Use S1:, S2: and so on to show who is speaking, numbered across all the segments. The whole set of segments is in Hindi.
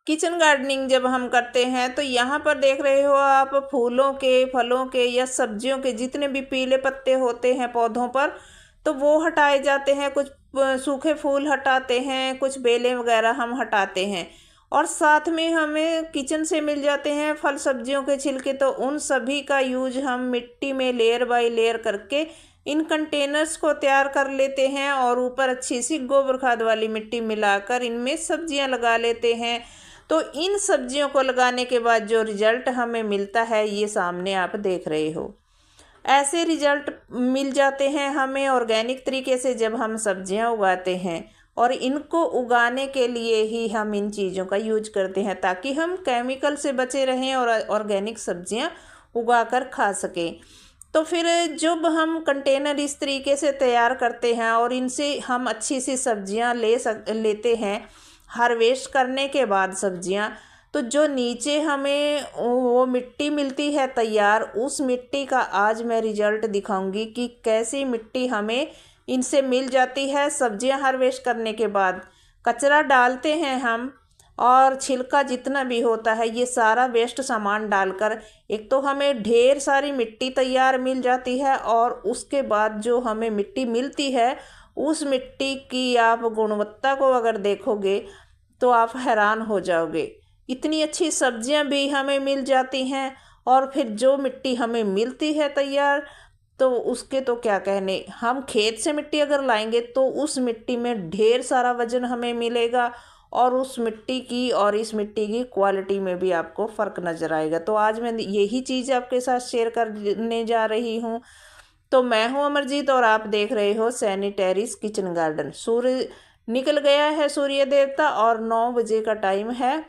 S1: किचन गार्डनिंग जब हम करते हैं तो यहाँ पर देख रहे हो आप, फूलों के, फलों के या सब्जियों के जितने भी पीले पत्ते होते हैं पौधों पर, तो वो हटाए जाते हैं। कुछ सूखे फूल हटाते हैं, कुछ बेलें वगैरह हम हटाते हैं। और साथ में हमें किचन से मिल जाते हैं फल सब्जियों के छिलके, तो उन सभी का यूज हम मिट्टी में लेयर बाय लेयर करके इन कंटेनर्स को तैयार कर लेते हैं और ऊपर अच्छी सी गोबर खाद वाली मिट्टी मिलाकर इनमें सब्जियां लगा लेते हैं। तो इन सब्जियों को लगाने के बाद जो रिजल्ट हमें मिलता है ये सामने आप देख रहे हो। ऐसे रिजल्ट मिल जाते हैं हमें ऑर्गेनिक तरीके से जब हम सब्जियां उगाते हैं, और इनको उगाने के लिए ही हम इन चीज़ों का यूज करते हैं ताकि हम केमिकल से बचे रहें और ऑर्गेनिक सब्जियां उगाकर खा सकें। तो फिर जब हम कंटेनर इस तरीके से तैयार करते हैं और इनसे हम अच्छी सी सब्जियां लेते हैं, हार्वेस्ट करने के बाद सब्जियां, तो जो नीचे हमें वो मिट्टी मिलती है तैयार, उस मिट्टी का आज मैं रिजल्ट दिखाऊंगी कि कैसी मिट्टी हमें इनसे मिल जाती है। सब्जियां हार्वेस्ट करने के बाद कचरा डालते हैं हम, और छिलका जितना भी होता है ये सारा वेस्ट सामान डालकर एक तो हमें ढेर सारी मिट्टी तैयार मिल जाती है, और उसके बाद जो हमें मिट्टी मिलती है उस मिट्टी की आप गुणवत्ता को अगर देखोगे तो आप हैरान हो जाओगे। इतनी अच्छी सब्जियां भी हमें मिल जाती हैं, और फिर जो मिट्टी हमें मिलती है तैयार, तो उसके तो क्या कहने। हम खेत से मिट्टी अगर लाएंगे तो उस मिट्टी में ढेर सारा वजन हमें मिलेगा, और उस मिट्टी की और इस मिट्टी की क्वालिटी में भी आपको फ़र्क नज़र आएगा। तो आज मैं यही चीज़ आपके साथ शेयर करने जा रही हूँ। तो मैं हूँ अमरजीत और आप देख रहे हो सैनी टेरेस किचन गार्डन। सूर्य निकल गया है, सूर्य देवता, और 9 बजे का टाइम है।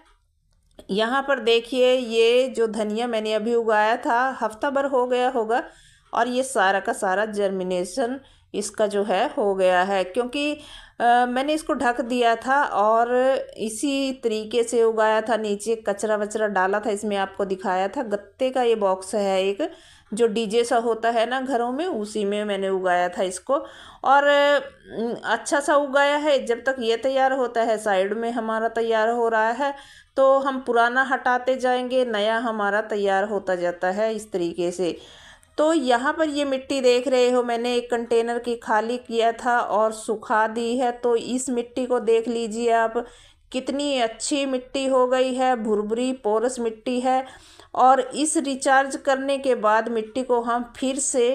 S1: यहाँ पर देखिए ये जो धनिया मैंने अभी उगाया था, हफ्ता भर हो गया होगा, और ये सारा का सारा जर्मिनेशन इसका जो है हो गया है, क्योंकि मैंने इसको ढक दिया था और इसी तरीके से उगाया था। नीचे कचरा वचरा डाला था, इसमें आपको दिखाया था। गत्ते का ये बॉक्स है एक, जो डीजे सा होता है ना घरों में, उसी में मैंने उगाया था इसको। और अच्छा सा उगाया है। जब तक ये तैयार होता है, साइड में हमारा तैयार हो रहा है, तो हम पुराना हटाते जाएंगे, नया हमारा तैयार होता जाता है इस तरीके से। तो यहाँ पर ये मिट्टी देख रहे हो, मैंने एक कंटेनर की खाली किया था और सुखा दी है। तो इस मिट्टी को देख लीजिए आप, कितनी अच्छी मिट्टी हो गई है, भुरभुरी पोरस मिट्टी है। और इस रिचार्ज करने के बाद मिट्टी को हम फिर से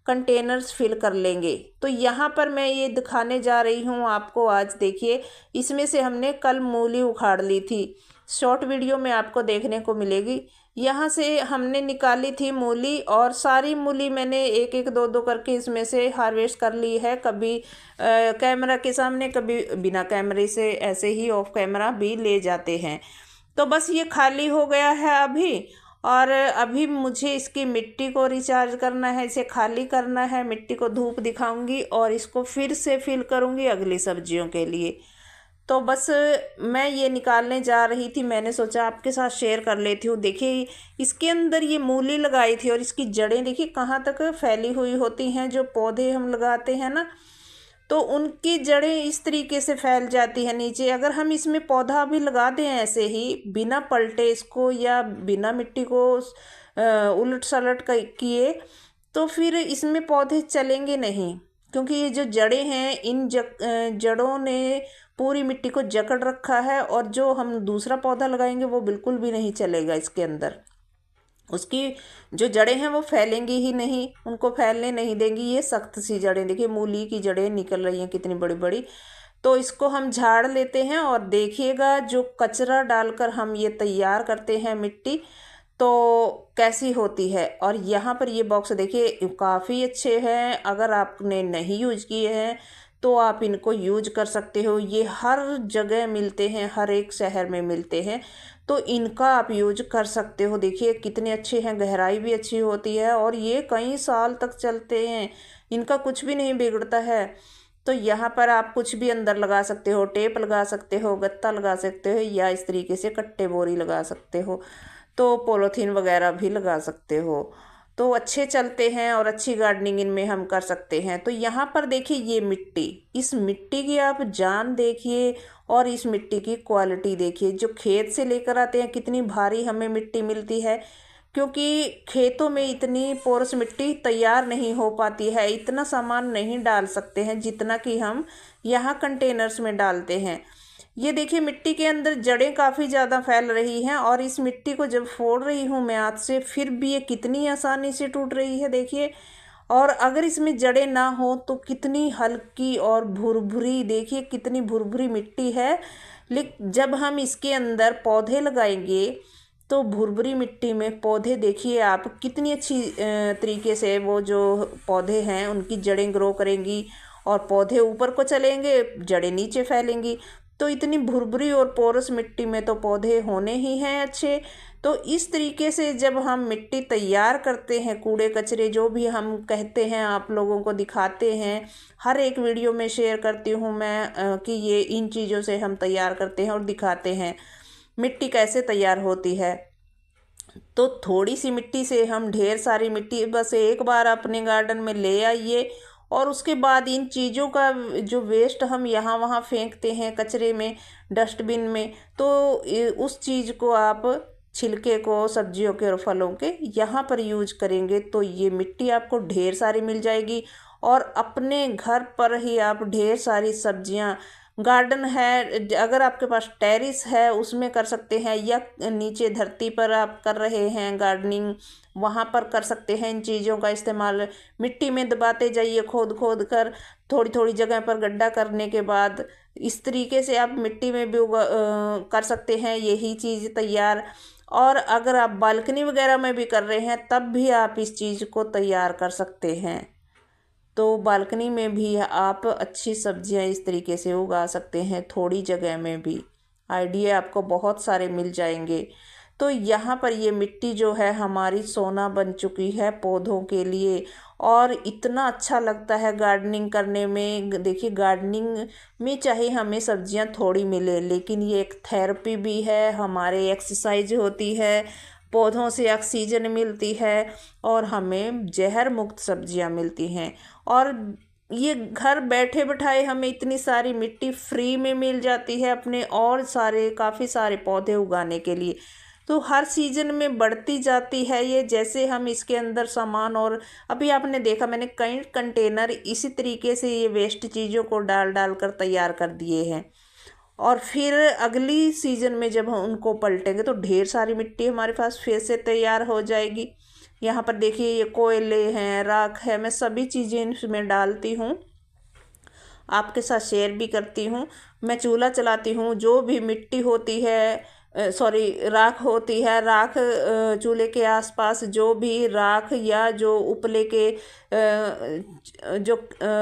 S1: कंटेनर्स फिल कर लेंगे। तो यहाँ पर मैं ये दिखाने जा रही हूँ आपको। आज देखिए, इसमें से हमने कल मूली उखाड़ ली थी, शॉर्ट वीडियो में आपको देखने को मिलेगी। यहाँ से हमने निकाली थी मूली, और सारी मूली मैंने एक एक दो दो करके इसमें से हार्वेस्ट कर ली है। कभी कैमरा के सामने, कभी बिना कैमरे से ऐसे ही ऑफ कैमरा भी ले जाते हैं। तो बस ये खाली हो गया है अभी, और अभी मुझे इसकी मिट्टी को रिचार्ज करना है, इसे खाली करना है, मिट्टी को धूप दिखाऊंगी और इसको फिर से फिल करूंगी अगली सब्जियों के लिए। तो बस मैं ये निकालने जा रही थी, मैंने सोचा आपके साथ शेयर कर लेती हूँ। देखिए इसके अंदर ये मूली लगाई थी, और इसकी जड़ें देखिए कहाँ तक फैली हुई होती हैं। जो पौधे हम लगाते हैं ना, तो उनकी जड़ें इस तरीके से फैल जाती है नीचे। अगर हम इसमें पौधा भी लगा दें ऐसे ही बिना पलटे इसको, या बिना मिट्टी को उलट सलट किए, तो फिर इसमें पौधे चलेंगे नहीं, क्योंकि ये जो जड़ें हैं, इन जड़ों ने पूरी मिट्टी को जकड़ रखा है। और जो हम दूसरा पौधा लगाएंगे वो बिल्कुल भी नहीं चलेगा इसके अंदर। उसकी जो जड़ें हैं वो फैलेंगी ही नहीं, उनको फैलने नहीं देंगी। ये सख्त सी जड़ें, देखिए मूली की जड़ें निकल रही हैं कितनी बड़ी बड़ी। तो इसको हम झाड़ लेते हैं, और देखिएगा जो कचरा डालकर हम ये तैयार करते हैं मिट्टी, तो कैसी होती है। और यहाँ पर ये बॉक्स देखिए काफ़ी अच्छे हैं। अगर आपने नहीं यूज किए हैं तो आप इनको यूज कर सकते हो। ये हर जगह मिलते हैं, हर एक शहर में मिलते हैं, तो इनका आप यूज कर सकते हो। देखिए कितने अच्छे हैं, गहराई भी अच्छी होती है, और ये कई साल तक चलते हैं, इनका कुछ भी नहीं बिगड़ता है। तो यहाँ पर आप कुछ भी अंदर लगा सकते हो, टेप लगा सकते हो, गत्ता लगा सकते हो, या इस तरीके से कट्टे बोरी लगा सकते हो, तो पॉलीथीन वगैरह भी लगा सकते हो। तो अच्छे चलते हैं और अच्छी गार्डनिंग इनमें हम कर सकते हैं। तो यहाँ पर देखिए ये मिट्टी, इस मिट्टी की आप जान देखिए और इस मिट्टी की क्वालिटी देखिए। जो खेत से लेकर आते हैं कितनी भारी हमें मिट्टी मिलती है, क्योंकि खेतों में इतनी पोरस मिट्टी तैयार नहीं हो पाती है, इतना सामान नहीं डाल सकते हैं जितना कि हम यहाँ कंटेनर्स में डालते हैं। ये देखिए मिट्टी के अंदर जड़ें काफ़ी ज़्यादा फैल रही हैं और इस मिट्टी को जब फोड़ रही हूँ मैं हाथ से, फिर भी ये कितनी आसानी से टूट रही है देखिए। और अगर इसमें जड़ें ना हो तो कितनी हल्की और भुरभुरी, देखिए कितनी भुरभुरी मिट्टी है। लेकिन जब हम इसके अंदर पौधे लगाएंगे तो भुरभुरी मिट्टी में पौधे देखिए आप कितनी अच्छी तरीके से वो जो पौधे हैं उनकी जड़ें ग्रो करेंगी और पौधे ऊपर को चलेंगे, जड़ें नीचे फैलेंगी। तो इतनी भुरभुरी और पोरस मिट्टी में तो पौधे होने ही हैं अच्छे। तो इस तरीके से जब हम मिट्टी तैयार करते हैं, कूड़े कचरे जो भी हम कहते हैं आप लोगों को दिखाते हैं, हर एक वीडियो में शेयर करती हूँ मैं कि ये इन चीज़ों से हम तैयार करते हैं और दिखाते हैं मिट्टी कैसे तैयार होती है। तो थोड़ी सी मिट्टी से हम ढेर सारी मिट्टी बस एक बार अपने गार्डन में ले आइए और उसके बाद इन चीज़ों का जो वेस्ट हम यहाँ वहाँ फेंकते हैं कचरे में, डस्टबिन में, तो उस चीज़ को आप छिलके को सब्जियों के और फलों के यहाँ पर यूज करेंगे तो ये मिट्टी आपको ढेर सारी मिल जाएगी और अपने घर पर ही आप ढेर सारी सब्जियाँ, गार्डन है अगर आपके पास टेरेस है उसमें कर सकते हैं, या नीचे धरती पर आप कर रहे हैं गार्डनिंग वहाँ पर कर सकते हैं। इन चीज़ों का इस्तेमाल मिट्टी में दबाते जाइए, खोद खोद कर थोड़ी थोड़ी जगह पर गड्ढा करने के बाद इस तरीके से आप मिट्टी में भी कर सकते हैं यही चीज़ तैयार। और अगर आप बालकनी वगैरह में भी कर रहे हैं तब भी आप इस चीज़ को तैयार कर सकते हैं। तो बालकनी में भी आप अच्छी सब्जियां इस तरीके से उगा सकते हैं, थोड़ी जगह में भी आइडिया आपको बहुत सारे मिल जाएंगे। तो यहाँ पर ये मिट्टी जो है हमारी सोना बन चुकी है पौधों के लिए और इतना अच्छा लगता है गार्डनिंग करने में। देखिए गार्डनिंग में चाहे हमें सब्जियां थोड़ी मिले लेकिन ये एक थेरेपी भी है, हमारे एक्सरसाइज होती है, पौधों से ऑक्सीजन मिलती है और हमें जहर मुक्त सब्जियां मिलती हैं। और ये घर बैठे बिठाए हमें इतनी सारी मिट्टी फ्री में मिल जाती है अपने और काफ़ी सारे पौधे उगाने के लिए। तो हर सीजन में बढ़ती जाती है ये, जैसे हम इसके अंदर सामान, और अभी आपने देखा मैंने कई कंटेनर इसी तरीके से ये वेस्ट चीज़ों को डाल डाल कर तैयार कर दिए हैं। और फिर अगली सीज़न में जब हम उनको पलटेंगे तो ढेर सारी मिट्टी हमारे पास फिर से तैयार हो जाएगी। यहाँ पर देखिए ये कोयले हैं, राख है, मैं सभी चीज़ें इसमें डालती हूँ, आपके साथ शेयर भी करती हूँ। मैं चूल्हा चलाती हूँ, जो भी मिट्टी होती है राख होती है, राख चूल्हे के आसपास जो भी राख या जो उपले के जो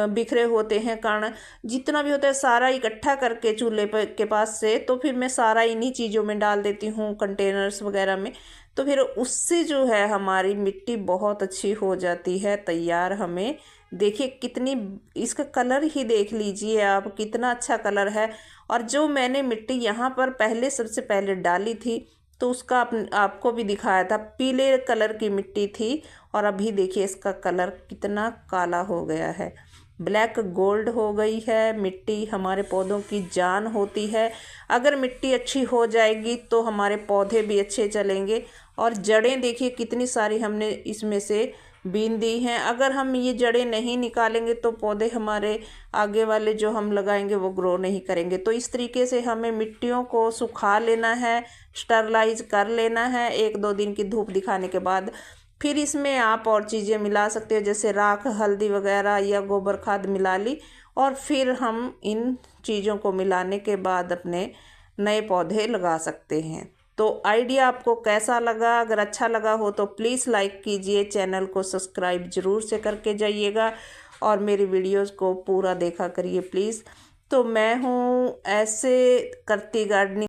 S1: बिखरे होते हैं कण जितना भी होता है सारा इकट्ठा करके चूल्हे के पास से, तो फिर मैं सारा इन्हीं चीज़ों में डाल देती हूँ कंटेनर्स वगैरह में। तो फिर उससे जो है हमारी मिट्टी बहुत अच्छी हो जाती है तैयार। हमें देखिए कितनी, इसका कलर ही देख लीजिए आप, कितना अच्छा कलर है। और जो मैंने मिट्टी यहाँ पर सबसे पहले डाली थी तो उसका आपको भी दिखाया था, पीले कलर की मिट्टी थी और अभी देखिए इसका कलर कितना काला हो गया है, ब्लैक गोल्ड हो गई है मिट्टी। हमारे पौधों की जान होती है, अगर मिट्टी अच्छी हो जाएगी तो हमारे पौधे भी अच्छे चलेंगे। और जड़ें देखिए कितनी सारी हमने इसमें से बीन दी हैं, अगर हम ये जड़ें नहीं निकालेंगे तो पौधे हमारे आगे वाले जो हम लगाएंगे वो ग्रो नहीं करेंगे। तो इस तरीके से हमें मिट्टियों को सुखा लेना है, स्टरलाइज कर लेना है 1-2 दिन की धूप दिखाने के बाद। फिर इसमें आप और चीज़ें मिला सकते हो, जैसे राख, हल्दी वगैरह या गोबर खाद मिला ली, और फिर हम इन चीज़ों को मिलाने के बाद अपने नए पौधे लगा सकते हैं। तो आइडिया आपको कैसा लगा? अगर अच्छा लगा हो तो प्लीज़ लाइक कीजिए, चैनल को सब्सक्राइब ज़रूर से करके जाइएगा और मेरी वीडियोस को पूरा देखा करिए प्लीज़। तो मैं हूँ ऐसे करती गार्डनिंग।